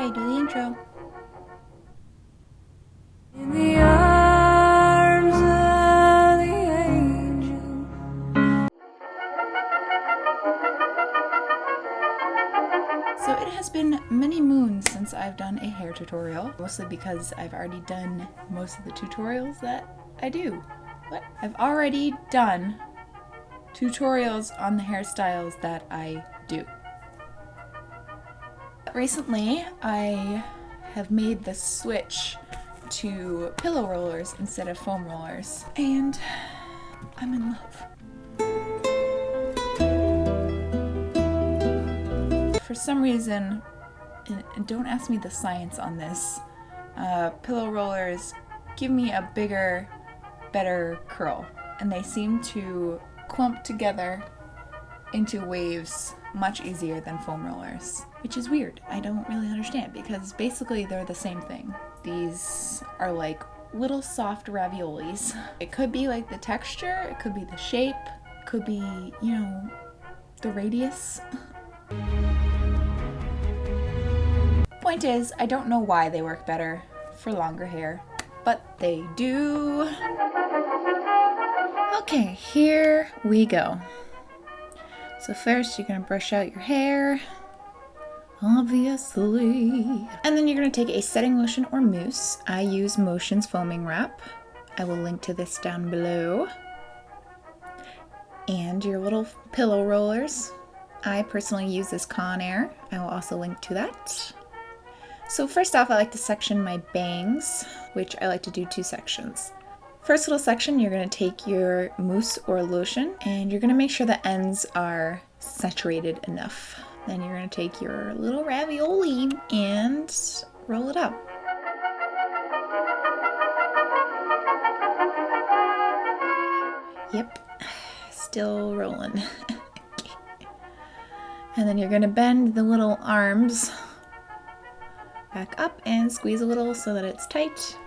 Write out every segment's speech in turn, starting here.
Okay, do the intro. In the arms of the angel. So it has been many moons since I've done a hair tutorial, mostly because I've already done most of the tutorials that I do. What? I've already done tutorials on the hairstyles that I do. Recently, I have made the switch to pillow rollers instead of foam rollers, and I'm in love. For some reason, and don't ask me the science on this, pillow rollers give me a bigger, better curl, and they seem to clump together into waves much easier than foam rollers, which is weird. I don't really understand because basically they're the same thing. These are like little soft raviolis. It could be like the texture, it could be the shape, it could be, you know, the radius. Point is, I don't know why they work better for longer hair, but they do. Okay, here we go. So first you're gonna brush out your hair, obviously. And then you're gonna take a setting lotion or mousse. I use Motion's foaming wrap. I will link to this down below. And your little pillow rollers. I personally use this Conair. I will also link to that. So first off, I like to section my bangs, which I like to do 2 sections. First little section, you're going to take your mousse or lotion and you're going to make sure the ends are saturated enough. Then you're going to take your little ravioli and roll it up. Yep, still rolling. Okay. And then you're going to bend the little arms back up and squeeze a little so that it's tight.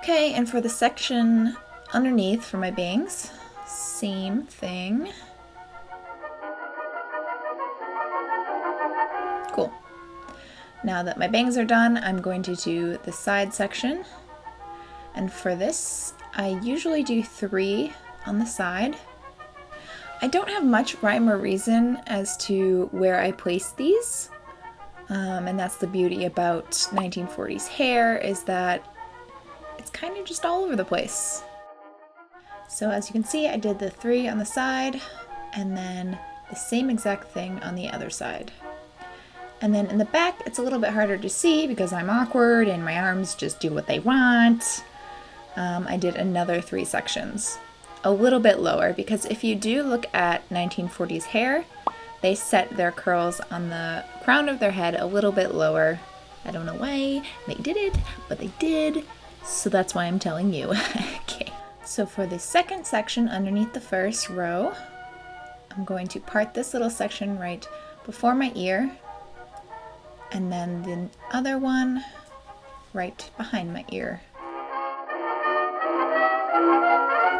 Okay, and for the section underneath for my bangs, same thing. Cool. Now that my bangs are done, I'm going to do the side section. And for this, I usually do 3 on the side. I don't have much rhyme or reason as to where I place these. And that's the beauty about 1940s hair, is that it's kind of just all over the place. So as you can see, I did the 3 on the side and then the same exact thing on the other side. And then in the back, it's a little bit harder to see because I'm awkward and my arms just do what they want. I did another 3 sections, a little bit lower, because if you do look at 1940s hair, they set their curls on the crown of their head a little bit lower. I don't know why they did it, but they did. So that's why I'm telling you. Okay. So for the second section underneath the first row, I'm going to part this little section right before my ear, and then the other one right behind my ear.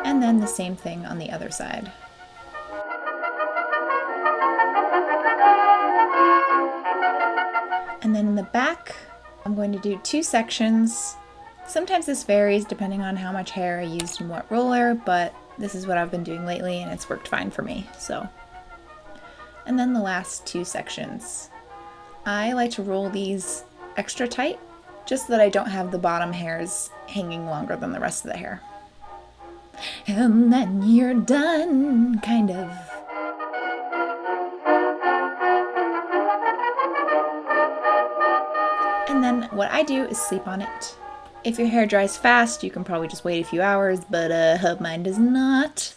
And then the same thing on the other side. And then in the back, I'm going to do 2 sections. Sometimes this varies depending on how much hair I used and what roller, but this is what I've been doing lately and it's worked fine for me, so. And then the last 2 sections. I like to roll these extra tight, just so that I don't have the bottom hairs hanging longer than the rest of the hair. And then you're done, kind of. And then what I do is sleep on it. If your hair dries fast, you can probably just wait a few hours, but hope mine does not.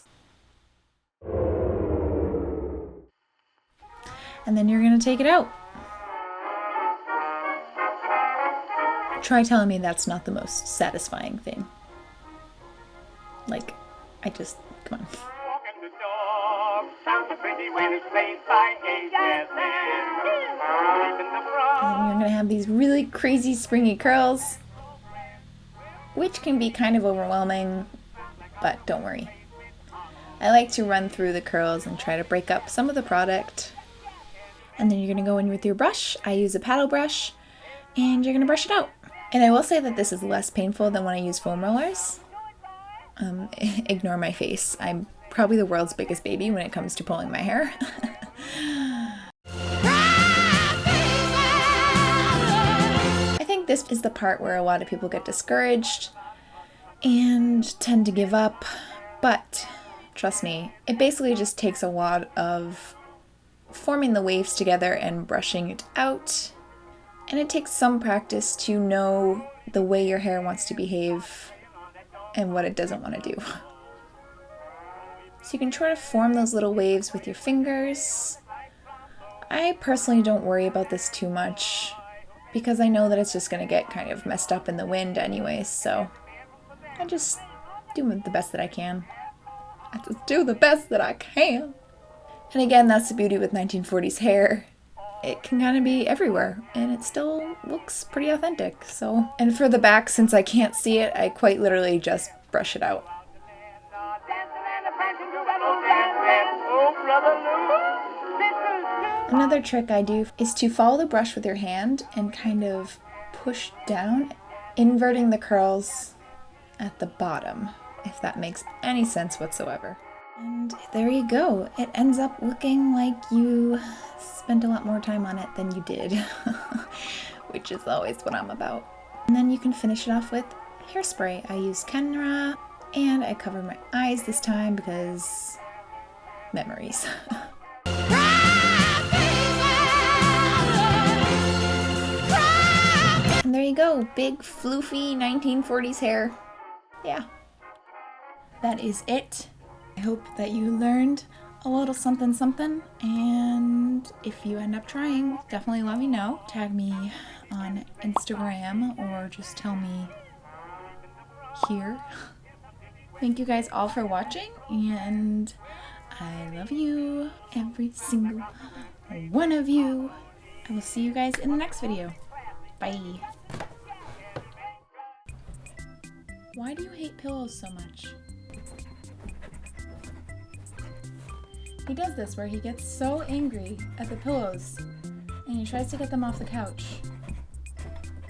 And then you're gonna take it out. Try telling me that's not the most satisfying thing. Like, come on. And you're gonna have these really crazy springy curls, which can be kind of overwhelming, but don't worry. I like to run through the curls and try to break up some of the product. And then you're gonna go in with your brush. I use a paddle brush, and you're gonna brush it out. And I will say that this is less painful than when I use foam rollers. Ignore my face. I'm probably the world's biggest baby when it comes to pulling my hair. I think this is the part where a lot of people get discouraged and tend to give up, but trust me, it basically just takes a lot of forming the waves together and brushing it out. And it takes some practice to know the way your hair wants to behave and what it doesn't want to do. So you can try to form those little waves with your fingers. I personally don't worry about this too much because I know that it's just going to get kind of messed up in the wind anyways, so I just do the best that I can. I just do the best that I can. And again, that's the beauty with 1940s hair. It can kind of be everywhere, and it still looks pretty authentic, so. And for the back, since I can't see it, I quite literally just brush it out. Another trick I do is to follow the brush with your hand and kind of push down, inverting the curls at the bottom, if that makes any sense whatsoever. And there you go. It ends up looking like you spent a lot more time on it than you did, which is always what I'm about. And then you can finish it off with hairspray. I use Kenra, and I cover my eyes this time because memories. And there you go, big floofy 1940s hair. Yeah, that is it. I hope that you learned a little something something, and if you end up trying, definitely let me know. Tag me on Instagram or just tell me here. Thank you guys all for watching, and I love you, every single one of you. I will see you guys in the next video. Bye. Why do you hate pillows so much? He does this where he gets so angry at the pillows and he tries to get them off the couch.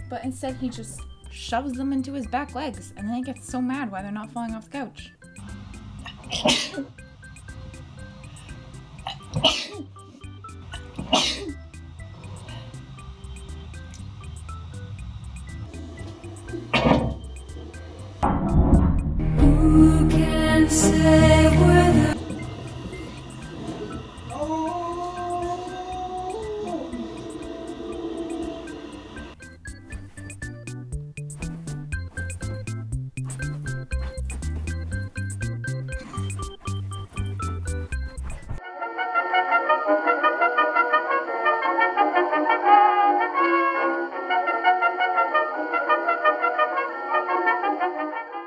But instead he just shoves them into his back legs and then he gets so mad why they're not falling off the couch.